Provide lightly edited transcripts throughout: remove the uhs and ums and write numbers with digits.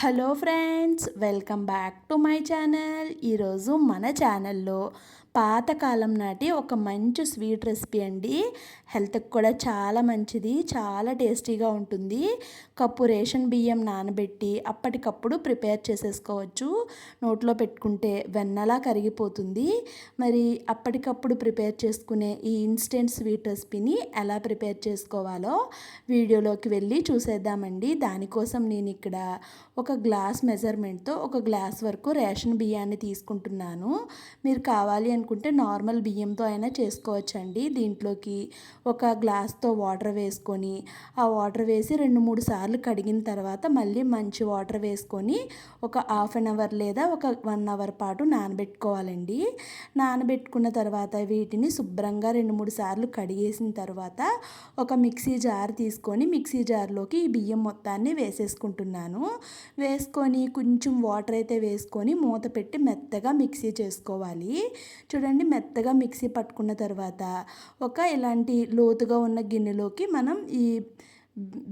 Hello friends, welcome back to my channel. ఈరోజు మన ఛానల్లో పాతకాలం నాటి ఒక మంచి స్వీట్ రెసిపీ అండి. హెల్త్కి కూడా చాలా మంచిది, చాలా టేస్టీగా ఉంటుంది. కప్పు రేషన్ బియ్యం నానబెట్టి అప్పటికప్పుడు ప్రిపేర్ చేసేసుకోవచ్చు. నోట్లో పెట్టుకుంటే వెన్నలా కరిగిపోతుంది. మరి అప్పటికప్పుడు ప్రిపేర్ చేసుకునే ఈ ఇన్స్టెంట్ స్వీట్ రెసిపీని ఎలా ప్రిపేర్ చేసుకోవాలో వీడియోలోకి వెళ్ళి చూసేద్దామండి. దానికోసం నేను ఇక్కడ ఒక గ్లాస్ మెజర్మెంట్తో ఒక గ్లాస్ వరకు రేషన్ బియ్యాన్ని తీసుకుంటున్నాను. మీరు కావాలి అనుకుంటే నార్మల్ బియ్యంతో అయినా చేసుకోవచ్చండి. దీంట్లోకి ఒక గ్లాస్తో వాటర్ వేసుకొని ఆ వాటర్ వేసి 2-3 సార్లు కడిగిన తర్వాత మళ్ళీ మంచి వాటర్ వేసుకొని ఒక హాఫ్ అన్ అవర్ లేదా ఒక 1 అవర్ పాటు నానబెట్టుకోవాలండి. నానబెట్టుకున్న తర్వాత వీటిని శుభ్రంగా 2-3 సార్లు కడిగేసిన తర్వాత ఒక మిక్సీ జార్ తీసుకొని మిక్సీ జార్లోకి ఈ బియ్యం మొత్తాన్ని వేసేసుకుంటున్నాను. వేసుకొని కొంచెం వాటర్ అయితే వేసుకొని మూత పెట్టి మెత్తగా మిక్సీ చేసుకోవాలి. చూడండి, మెత్తగా మిక్సీ పట్టుకున్న తర్వాత ఒక ఇలాంటి లోతుగా ఉన్న గిన్నెలోకి మనం ఈ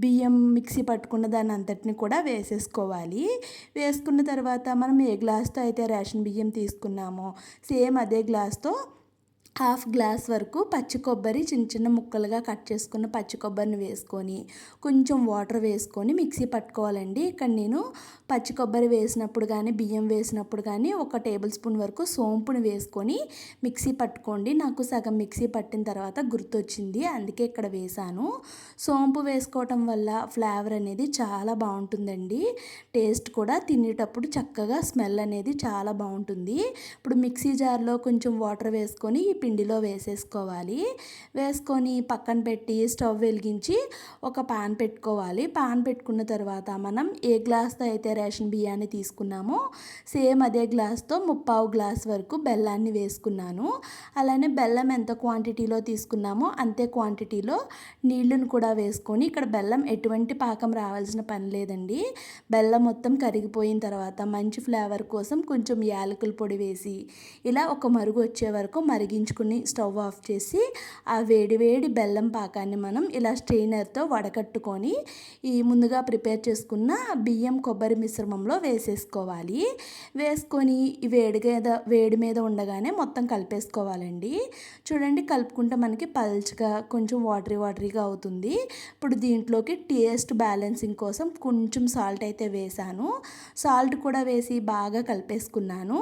బియ్యం మిక్సీ పట్టుకున్న దాన్ని అంతటిని కూడా వేసేసుకోవాలి. వేసుకున్న తర్వాత మనం ఏ గ్లాస్తో అయితే రేషన్ బియ్యం తీసుకున్నామో సేమ్ అదే గ్లాస్తో హాఫ్ గ్లాస్ వరకు పచ్చి కొబ్బరి చిన్న చిన్న ముక్కలుగా కట్ చేసుకున్న పచ్చి కొబ్బరిని వేసుకొని కొంచెం వాటర్ వేసుకొని మిక్సీ పట్టుకోవాలండి. ఇక్కడ నేను పచ్చి కొబ్బరి వేసినప్పుడు కానీ బియ్యం వేసినప్పుడు కానీ 1 టేబుల్ స్పూన్ వరకు సోంపుని వేసుకొని మిక్సీ పట్టుకోండి. నాకు సగం మిక్సీ పట్టిన తర్వాత గుర్తొచ్చింది, అందుకే ఇక్కడ వేసాను. సోంపు వేసుకోవటం వల్ల ఫ్లేవర్ అనేది చాలా బాగుంటుందండి. టేస్ట్ కూడా తినేటప్పుడు చక్కగా స్మెల్ అనేది చాలా బాగుంటుంది. ఇప్పుడు మిక్సీ జార్లో కొంచెం వాటర్ వేసుకొని పిండిలో వేసేసుకోవాలి. వేసుకొని పక్కన పెట్టి స్టవ్ వెలిగించి ఒక పాన్ పెట్టుకోవాలి. పాన్ పెట్టుకున్న తర్వాత మనం ఏ గ్లాస్తో అయితే రేషన్ బియ్యాన్ని తీసుకున్నామో సేమ్ అదే గ్లాస్తో 3/4 గ్లాస్ వరకు బెల్లాన్ని వేసుకున్నాను. అలానే బెల్లం ఎంత క్వాంటిటీలో తీసుకున్నామో అంతే క్వాంటిటీలో నీళ్ళను కూడా వేసుకొని, ఇక్కడ బెల్లం ఎటువంటి పాకం రావాల్సిన పని లేదండి. బెల్లం మొత్తం కరిగిపోయిన తర్వాత మంచి ఫ్లేవర్ కోసం కొంచెం యాలకుల పొడి వేసి ఇలా ఒక మరుగు వచ్చే వరకు మరిగించుకొని స్టవ్ ఆఫ్ చేసి ఆ వేడి బెల్లం పాకాన్ని మనం ఇలా స్ట్రెయినర్తో వడకట్టుకొని ఈ ముందుగా ప్రిపేర్ చేసుకున్న బియ్యం కొబ్బరి మిశ్రమంలో వేసేసుకోవాలి. వేసుకొని వేడి మీద ఉండగానే మొత్తం కలిపేసుకోవాలండి. చూడండి, కలుపుకుంటే మనకి పల్చగా కొంచెం వాటరీగా అవుతుంది. ఇప్పుడు దీంట్లోకి టేస్ట్ బ్యాలెన్సింగ్ కోసం కొంచెం సాల్ట్ అయితే వేసాను. సాల్ట్ కూడా వేసి బాగా కలిపేసుకున్నాను.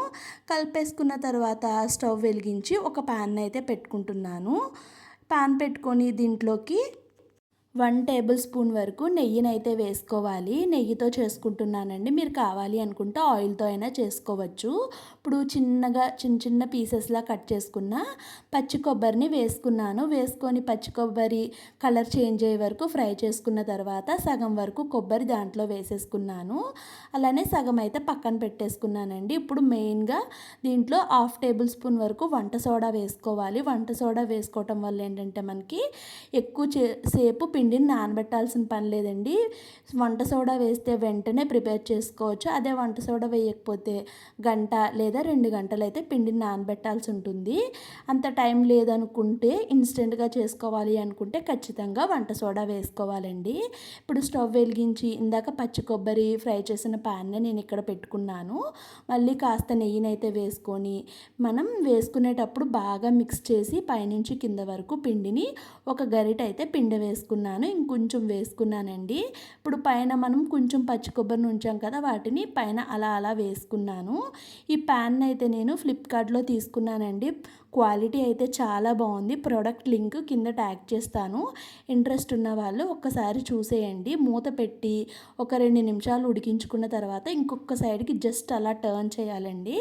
కలిపేసుకున్న తర్వాత స్టవ్ వెలిగించి ఒక ప్యాన్ అయితే పెట్టుకుంటున్నాను. ప్యాన్ పెట్టుకొని దీంట్లోకి 1 టేబుల్ స్పూన్ వరకు నెయ్యినైతే వేసుకోవాలి. నెయ్యితో చేసుకుంటున్నానండి. మీరు కావాలి అనుకుంటే ఆయిల్తో అయినా చేసుకోవచ్చు. ఇప్పుడు చిన్న పీసెస్లా కట్ చేసుకున్న పచ్చి కొబ్బరిని వేసుకున్నాను. వేసుకొని పచ్చి కొబ్బరి కలర్ చేంజ్ అయ్యే వరకు ఫ్రై చేసుకున్న తర్వాత సగం వరకు కొబ్బరి దాంట్లో వేసేసుకున్నాను. అలానే సగం అయితే పక్కన పెట్టేసుకున్నానండి. ఇప్పుడు మెయిన్గా దీంట్లో 1/2 టేబుల్ స్పూన్ వరకు వంట సోడా వేసుకోవాలి. వంట సోడా వేసుకోవటం వల్ల ఏంటంటే మనకి ఎక్కువ సేపు పిండిని నానబెట్టాల్సిన పని లేదండి. వంట సోడా వేస్తే వెంటనే ప్రిపేర్ చేసుకోవచ్చు. అదే వంట సోడా వేయకపోతే గంట లేదా 2 గంటలు అయితే పిండిని నానబెట్టాల్సి ఉంటుంది. అంత టైం లేదనుకుంటే, ఇన్స్టెంట్గా చేసుకోవాలి అనుకుంటే ఖచ్చితంగా వంట సోడా వేసుకోవాలండి. ఇప్పుడు స్టవ్ వెలిగించి ఇందాక పచ్చి కొబ్బరి ఫ్రై చేసిన ప్యాన్ని నేను ఇక్కడ పెట్టుకున్నాను. మళ్ళీ కాస్త నెయ్యినైతే వేసుకొని మనం వేసుకునేటప్పుడు బాగా మిక్స్ చేసి పైనుంచి కింద వరకు పిండిని ఒక గరిట అయితే పిండి వేసుకున్నాను. ఇంకొంచెం వేసుకున్నానండి. ఇప్పుడు పైన మనం కొంచెం పచ్చి కొబ్బరిని ఉంచాం కదా, వాటిని పైన అలా వేసుకున్నాను. ఈ ప్యాన్ అయితే నేను ఫ్లిప్కార్ట్లో తీసుకున్నానండి. క్వాలిటీ అయితే చాలా బాగుంది. ప్రోడక్ట్ లింక్ కింద ట్యాగ్ చేస్తాను. ఇంట్రెస్ట్ ఉన్న వాళ్ళు ఒక్కసారి చూసేయండి. మూత పెట్టి ఒక 2 నిమిషాలు ఉడికించుకున్న తర్వాత ఇంకొక సైడ్కి జస్ట్ అలా టర్న్ చేయాలండి.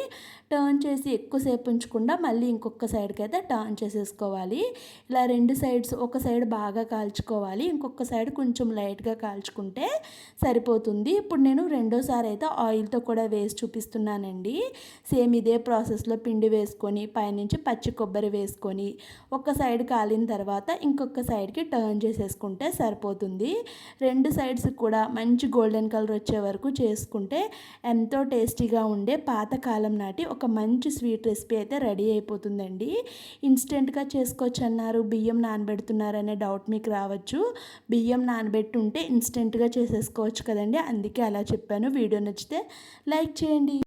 టర్న్ చేసి ఎక్కువసేపు ఉంచకుండా మళ్ళీ ఇంకొక సైడ్కి అయితే టర్న్ చేసేసుకోవాలి. ఇలా 2 సైడ్స్, ఒక సైడ్ బాగా కాల్చుకోవాలి, ఇంకొక సైడ్ కొంచెం లైట్గా కాల్చుకుంటే సరిపోతుంది. ఇప్పుడు నేను రెండోసారి అయితే ఆయిల్తో కూడా వేసి చూపిస్తున్నానండి. సేమ్ ఇదే ప్రాసెస్లో పిండి వేసుకొని పైనుంచి పచ్చి పచ్చి కొబ్బరి వేసుకొని ఒక సైడ్ కాలిన తర్వాత ఇంకొక సైడ్కి టర్న్ చేసేసుకుంటే సరిపోతుంది. రెండు సైడ్స్ కూడా మంచి గోల్డెన్ కలర్ వచ్చే వరకు చేసుకుంటే ఎంతో టేస్టీగా ఉండే పాతకాలం నాటి ఒక మంచి స్వీట్ రెసిపీ అయితే రెడీ అయిపోతుందండి. ఇన్స్టెంట్గా చేసుకోవచ్చు అన్నారు, బియ్యం నానబెడుతున్నారనే డౌట్ మీకు రావచ్చు. బియ్యం నానబెట్టి ఉంటే ఇన్స్టెంట్గా చేసేసుకోవచ్చు కదండి, అందుకే అలా చెప్పాను. వీడియో నచ్చితే లైక్ చేయండి.